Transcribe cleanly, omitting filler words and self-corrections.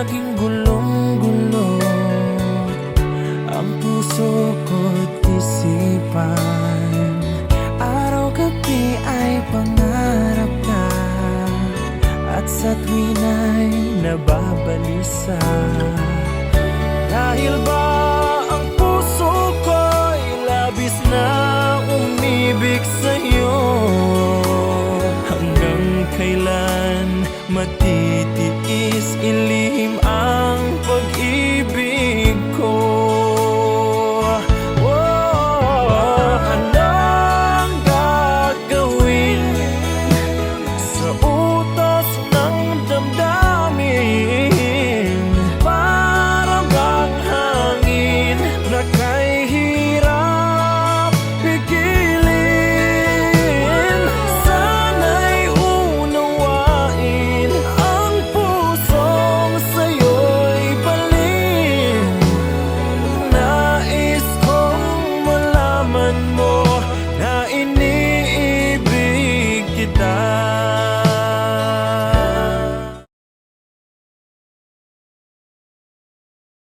laging gulong-gulo ang puso ko't isipan. Araw-gabi ay pangarap ka, at sa tuwin ay nababalisa. Dahil ba ang puso ko'y labis na umibig sa'yo? Hanggang kailan matitiis ilihim ang